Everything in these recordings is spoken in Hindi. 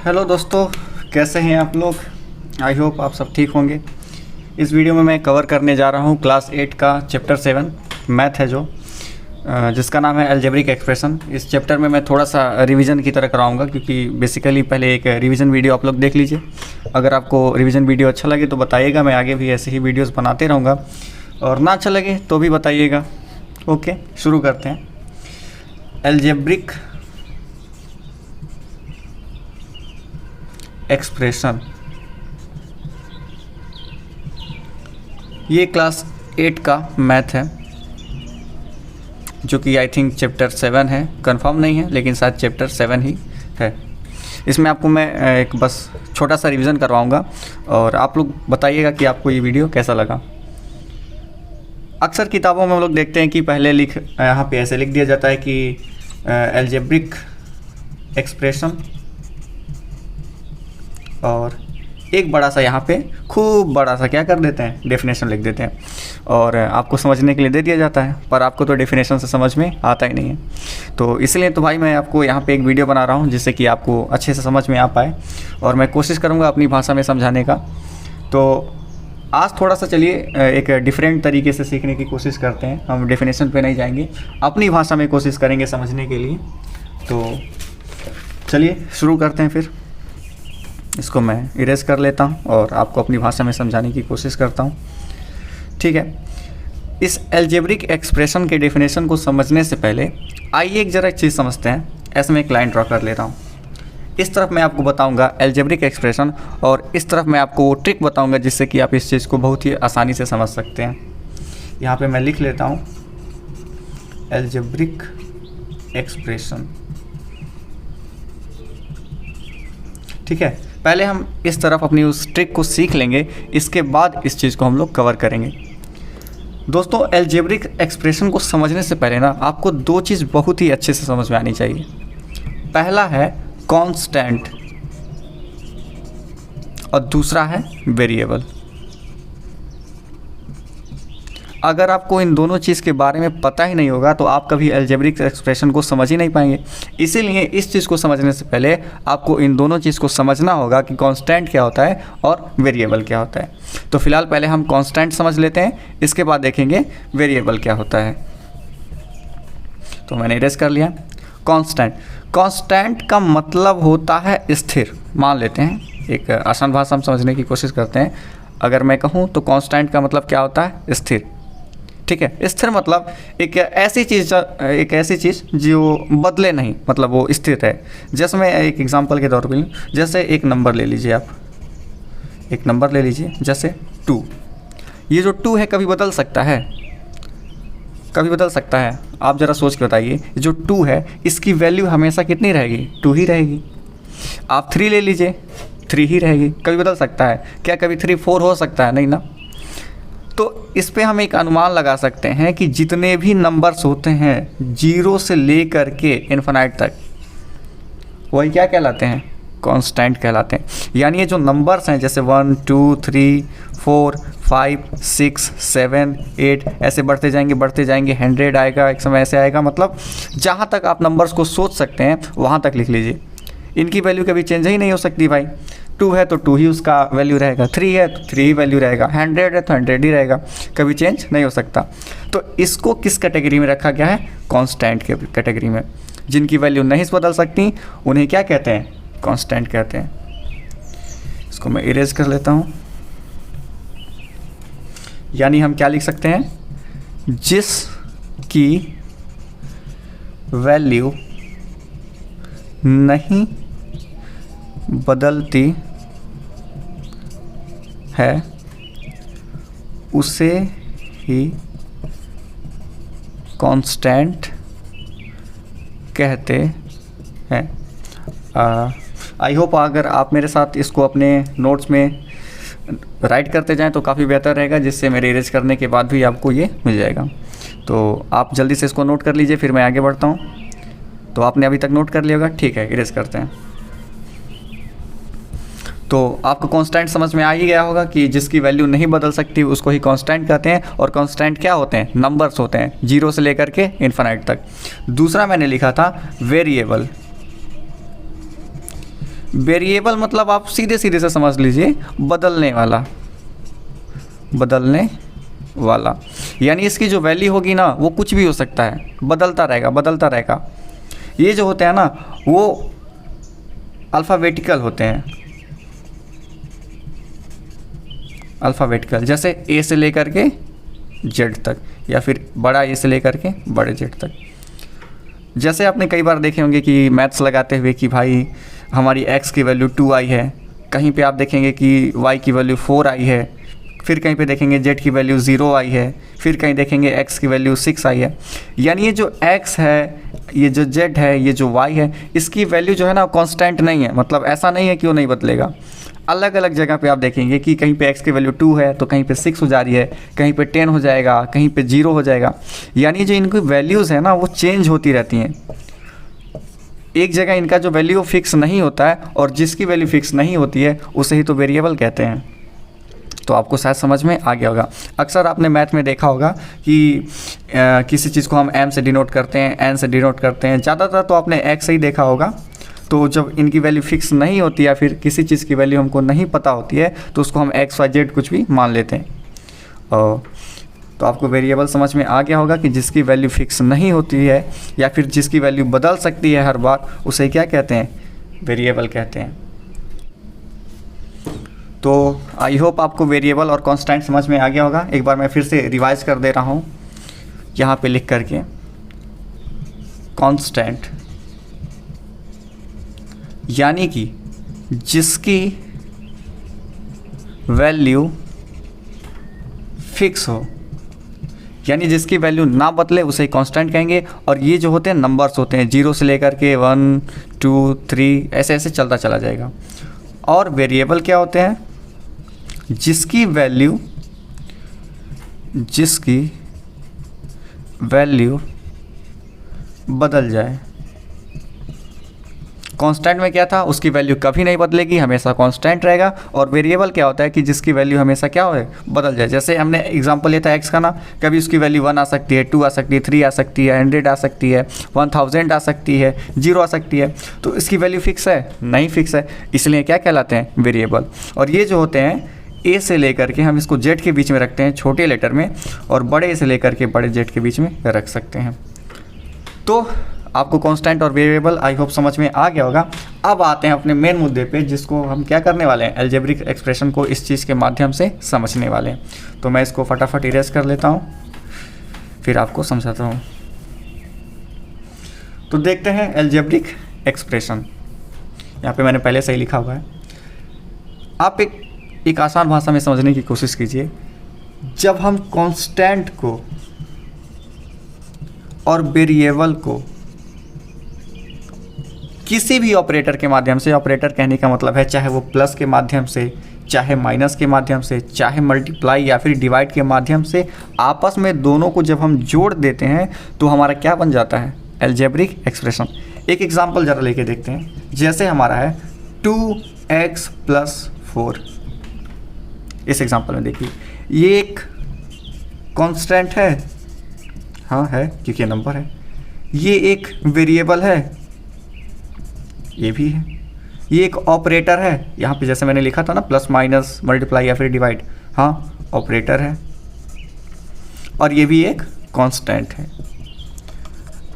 हेलो दोस्तों, कैसे हैं आप लोग। आई होप आप सब ठीक होंगे। इस वीडियो में मैं कवर करने जा रहा हूं क्लास 8 का चैप्टर 7 मैथ है जिसका नाम है अलजेब्रिक एक्सप्रेशन। इस चैप्टर में मैं थोड़ा सा रिवीजन की तरह कराऊंगा, क्योंकि बेसिकली पहले एक रिवीजन वीडियो आप लोग देख लीजिए। अगर आपको रिवीजन वीडियो अच्छा लगे तो बताइएगा, मैं आगे भी ऐसे ही वीडियोस बनाते रहूँगा, और ना अच्छा लगे तो भी बताइएगा। ओके, शुरू करते हैं। अलजेब्रिक एक्सप्रेशन, ये क्लास 8 का मैथ है, जो कि आई थिंक चैप्टर 7 है। कंफर्म नहीं है, लेकिन शायद चैप्टर 7 ही है। इसमें आपको मैं एक बस छोटा सा रिवीजन करवाऊंगा, और आप लोग बताइएगा कि आपको ये वीडियो कैसा लगा। अक्सर किताबों में हम लोग देखते हैं कि पहले यहाँ पे ऐसे लिख दिया जाता है कि अलजेब्रिक एक्सप्रेशन, और एक बड़ा सा यहाँ पे खूब बड़ा सा क्या कर देते हैं, डेफिनेशन लिख देते हैं, और आपको समझने के लिए दे दिया जाता है। पर आपको तो डेफिनेशन से समझ में आता ही नहीं है। तो इसलिए तो भाई मैं आपको यहाँ पे एक वीडियो बना रहा हूँ, जिससे कि आपको अच्छे से समझ में आ पाए, और मैं कोशिश करूँगा अपनी भाषा में समझाने का। तो आज थोड़ा सा चलिए एक डिफरेंट तरीके से सीखने की कोशिश करते हैं। हम डेफिनेशन पे नहीं जाएंगे, अपनी भाषा में कोशिश करेंगे समझने के लिए। तो चलिए शुरू करते हैं। फिर इसको मैं इरेज कर लेता हूँ और आपको अपनी भाषा में समझाने की कोशिश करता हूँ, ठीक है। इस अलजेब्रिक एक्सप्रेशन के डेफिनेशन को समझने से पहले आइए एक ज़रा एक चीज़ समझते हैं। ऐसे में एक लाइन ड्रॉ कर लेता हूँ। इस तरफ मैं आपको बताऊंगा अलजेब्रिक एक्सप्रेशन, और इस तरफ मैं आपको वो ट्रिक बताऊंगा जिससे कि आप इस चीज़ को बहुत ही आसानी से समझ सकते हैं। यहाँ पे मैं लिख लेता हूँ अलजेब्रिक एक्सप्रेशन, ठीक है। पहले हम इस तरफ अपनी उस ट्रिक को सीख लेंगे, इसके बाद इस चीज़ को हम लोग कवर करेंगे। दोस्तों, अलजेब्रिक एक्सप्रेशन को समझने से पहले ना आपको दो चीज़ बहुत ही अच्छे से समझ में आनी चाहिए। पहला है कांस्टेंट, और दूसरा है वेरिएबल। अगर आपको इन दोनों चीज़ के बारे में पता ही नहीं होगा तो आप कभी अलजेब्रिक एक्सप्रेशन को समझ ही नहीं पाएंगे। इसीलिए इस चीज़ को समझने से पहले आपको इन दोनों चीज़ को समझना होगा कि कांस्टेंट क्या होता है और वेरिएबल क्या होता है। तो फिलहाल पहले हम कांस्टेंट समझ लेते हैं, इसके बाद देखेंगे वेरिएबल क्या होता है। तो मैंने इरेज कर लिया। कांस्टेंट का मतलब होता है स्थिर। मान लेते हैं, एक आसान भाषा में समझने की कोशिश करते हैं। अगर मैं कहूँ तो कांस्टेंट का मतलब क्या होता है, स्थिर, ठीक है। स्थिर मतलब एक ऐसी चीज़ जो बदले नहीं, मतलब वो स्थिर है। जैसे मैं एक एग्जांपल के तौर पर लूँ, जैसे एक नंबर ले लीजिए, आप एक नंबर ले लीजिए जैसे 2। ये जो 2 है कभी बदल सकता है, कभी बदल सकता है। आप ज़रा सोच के बताइए, जो 2 है इसकी वैल्यू हमेशा कितनी रहेगी, 2 ही रहेगी। आप 3 ले लीजिए, 3 ही रहेगी। कभी बदल सकता है क्या, कभी 3 4 हो सकता है, नहीं ना। तो इस पे हम एक अनुमान लगा सकते हैं कि जितने भी नंबर्स होते हैं 0 से लेकर के इन्फिनाइट तक, वही क्या कहलाते हैं, कांस्टेंट कहलाते हैं। यानी ये जो नंबर्स हैं जैसे 1 2 3 4 5 6 7 8 ऐसे बढ़ते जाएंगे 100 आएगा, एक समय ऐसे आएगा। मतलब जहाँ तक आप नंबर्स को सोच सकते हैं वहाँ तक लिख लीजिए। इनकी वैल्यू कभी चेंज ही नहीं हो सकती भाई। 2 है तो 2 ही उसका वैल्यू रहेगा, 3 है तो 3 ही वैल्यू रहेगा, 100 है तो 100 ही रहेगा, कभी चेंज नहीं हो सकता। तो इसको किस कैटेगरी में रखा गया है, कांस्टेंट के कैटेगरी में। जिनकी वैल्यू नहीं बदल सकती उन्हें क्या कहते हैं, कांस्टेंट कहते हैं। इसको मैं इरेज कर लेता हूँ। यानी हम क्या लिख सकते हैं, जिसकी वैल्यू नहीं बदलती है उसे ही कांस्टेंट कहते हैं। आई होप अगर आप मेरे साथ इसको अपने नोट्स में राइट करते जाएं तो काफ़ी बेहतर रहेगा, जिससे मेरे इरेज करने के बाद भी आपको ये मिल जाएगा। तो आप जल्दी से इसको नोट कर लीजिए, फिर मैं आगे बढ़ता हूँ। तो आपने अभी तक नोट कर लिया होगा, ठीक है, इरेज करते हैं। तो आपको कांस्टेंट समझ में आ ही गया होगा कि जिसकी वैल्यू नहीं बदल सकती उसको ही कांस्टेंट कहते हैं। और कांस्टेंट क्या होते हैं, नंबर्स होते हैं 0 से लेकर के इन्फिनाइट तक। दूसरा मैंने लिखा था वेरिएबल। वेरिएबल मतलब आप सीधे सीधे से समझ लीजिए बदलने वाला, बदलने वाला, यानी इसकी जो वैल्यू होगी ना वो कुछ भी हो सकता है, बदलता रहेगा बदलता रहेगा। ये जो होते हैं ना वो अल्फ़ाबेटिकल होते हैं, अल्फ़ाबेटिकल, जैसे ए से लेकर के जेड तक, या फिर बड़ा ए से लेकर के बड़े जेड तक। जैसे आपने कई बार देखे होंगे कि मैथ्स लगाते हुए कि भाई हमारी x की वैल्यू 2 आई है, कहीं पे आप देखेंगे कि y की वैल्यू 4 आई है, फिर कहीं पे देखेंगे z की वैल्यू 0 आई है, फिर कहीं देखेंगे x की वैल्यू 6 आई है। यानी ये जो x है, ये जो z है, ये जो y है, इसकी वैल्यू जो है ना कांस्टेंट नहीं है, मतलब ऐसा नहीं है कि वो नहीं बदलेगा। अलग अलग जगह पे आप देखेंगे कि कहीं पे x की वैल्यू 2 है तो कहीं पे 6 हो जा रही है, कहीं पे 10 हो जाएगा, कहीं पे 0 हो जाएगा। यानी जो इनकी वैल्यूज़ है ना वो चेंज होती रहती हैं, एक जगह इनका जो वैल्यू फिक्स नहीं होता है, और जिसकी वैल्यू फिक्स नहीं होती है उसे ही तो वेरिएबल कहते हैं। तो आपको शायद समझ में आ गया होगा। अक्सर आपने मैथ में देखा होगा कि किसी चीज़ को हम m से डिनोट करते हैं, n से डिनोट करते हैं, ज़्यादातर तो आपने x से ही देखा होगा। तो जब इनकी वैल्यू फिक्स नहीं होती या फिर किसी चीज़ की वैल्यू हमको नहीं पता होती है तो उसको हम x, y, z कुछ भी मान लेते हैं। तो आपको वेरिएबल समझ में आ गया होगा कि जिसकी वैल्यू फिक्स नहीं होती है या फिर जिसकी वैल्यू बदल सकती है हर बार, उसे क्या कहते हैं? वेरिएबल कहते हैं। तो आई होप आपको वेरिएबल और कांस्टेंट समझ में आ गया होगा। एक बार मैं फिर से रिवाइज कर दे रहा हूँ यहाँ पे लिख करके। कांस्टेंट यानी कि जिसकी वैल्यू फिक्स हो, यानी जिसकी वैल्यू ना बदले उसे कांस्टेंट कहेंगे। और ये जो होते हैं नंबर्स होते हैं, 0 से लेकर के 1, 2, 3 ऐसे ऐसे चलता चला जाएगा। और वेरिएबल क्या होते हैं? जिसकी वैल्यू बदल जाए। कांस्टेंट में क्या था? उसकी वैल्यू कभी नहीं बदलेगी, हमेशा कांस्टेंट रहेगा। और वेरिएबल क्या होता है कि जिसकी वैल्यू हमेशा क्या हो, बदल जाए। जैसे हमने एग्जांपल लिया था x का ना, कभी उसकी वैल्यू 1 आ सकती है, 2 आ सकती है, 3 आ सकती है, 100 आ सकती है, 1000 आ सकती है, 0 आ सकती है। तो इसकी वैल्यू फिक्स है? नहीं फिक्स है, इसलिए क्या कहलाते हैं? वेरिएबल। और ये जो होते हैं ए से लेकर के हम इसको जेड के बीच में रखते हैं छोटे लेटर में, और बड़े से लेकर के बड़े जेड के बीच में रख सकते हैं। तो आपको कांस्टेंट और वेरिएबल आई होप समझ में आ गया होगा। अब आते हैं अपने मेन मुद्दे पे, जिसको हम क्या करने वाले हैं? अलजेब्रिक एक्सप्रेशन को इस चीज़ के माध्यम से समझने वाले हैं। तो मैं इसको फटाफट इरेज कर लेता हूँ, फिर आपको समझाता हूँ। तो देखते हैं अलजेब्रिक एक्सप्रेशन। यहाँ पे मैंने पहले से ही लिखा हुआ है, आप एक आसान भाषा में समझने की कोशिश कीजिए। जब हम कांस्टेंट को और वेरिएबल को किसी भी ऑपरेटर के माध्यम से, ऑपरेटर कहने का मतलब है चाहे वो प्लस के माध्यम से, चाहे माइनस के माध्यम से, चाहे मल्टीप्लाई या फिर डिवाइड के माध्यम से, आपस में दोनों को जब हम जोड़ देते हैं तो हमारा क्या बन जाता है? Algebraic expression. एक एग्जांपल ज़रा लेके देखते हैं। जैसे हमारा है 2x + 4। इस एग्जांपल में देखिए, ये एक कांस्टेंट है, हाँ है क्योंकि ये नंबर है। ये एक वेरिएबल है, ये भी है। ये एक ऑपरेटर है, यहाँ पे जैसे मैंने लिखा था ना प्लस माइनस मल्टीप्लाई या फिर डिवाइड, हाँ ऑपरेटर है। और ये भी एक कांस्टेंट है।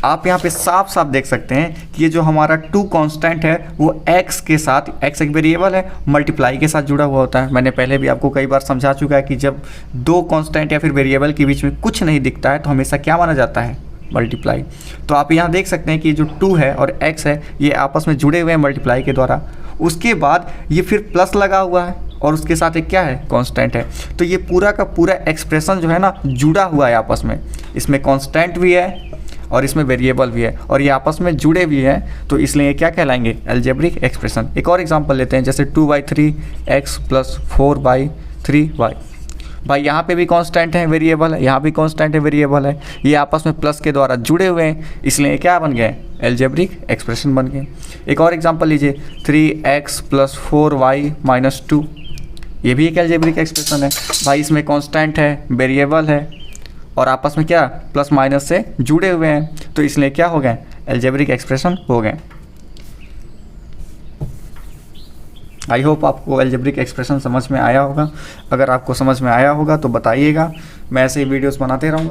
आप यहाँ पे साफ साफ देख सकते हैं कि ये जो हमारा 2 कांस्टेंट है वो x के साथ, x एक वेरिएबल है, मल्टीप्लाई के साथ जुड़ा हुआ होता है। मैंने पहले भी आपको कई बार समझा चुका है कि जब 2 कांस्टेंट या फिर वेरिएबल के बीच में कुछ नहीं दिखता है तो हमेशा क्या माना जाता है? मल्टीप्लाई। तो आप यहाँ देख सकते हैं कि जो 2 है और x है ये आपस में जुड़े हुए हैं मल्टीप्लाई के द्वारा। उसके बाद ये फिर प्लस लगा हुआ है और उसके साथ एक क्या है? कांस्टेंट है। तो ये पूरा का पूरा एक्सप्रेशन जो है ना जुड़ा हुआ है आपस में। इसमें कांस्टेंट भी है और इसमें वेरिएबल भी है और ये आपस में जुड़े भी हैं, तो इसलिए ये क्या कहलाएंगे? Algebraic expression. एक और एग्जांपल लेते हैं, जैसे 2/3x + 4/3y। भाई यहाँ पे भी कांस्टेंट है, वेरिएबल है, यहाँ भी कांस्टेंट है, वेरिएबल है, ये आपस में प्लस के द्वारा जुड़े हुए हैं, इसलिए क्या बन गए? अलजेब्रिक एक्सप्रेशन बन गए। एक और एग्जांपल लीजिए, 3x + 4y - 2। ये भी एक अलजेब्रिक एक्सप्रेशन है। भाई इसमें कांस्टेंट है, वेरिएबल है और आपस में क्या? प्लस माइनस से जुड़े हुए हैं, तो इसलिए क्या हो गए? अलजेब्रिक एक्सप्रेशन हो गए। आई होप आपको अलजेब्रिक एक्सप्रेशन समझ में आया होगा। अगर आपको समझ में आया होगा तो बताइएगा, मैं ऐसे ही वीडियोस बनाते रहूँगा।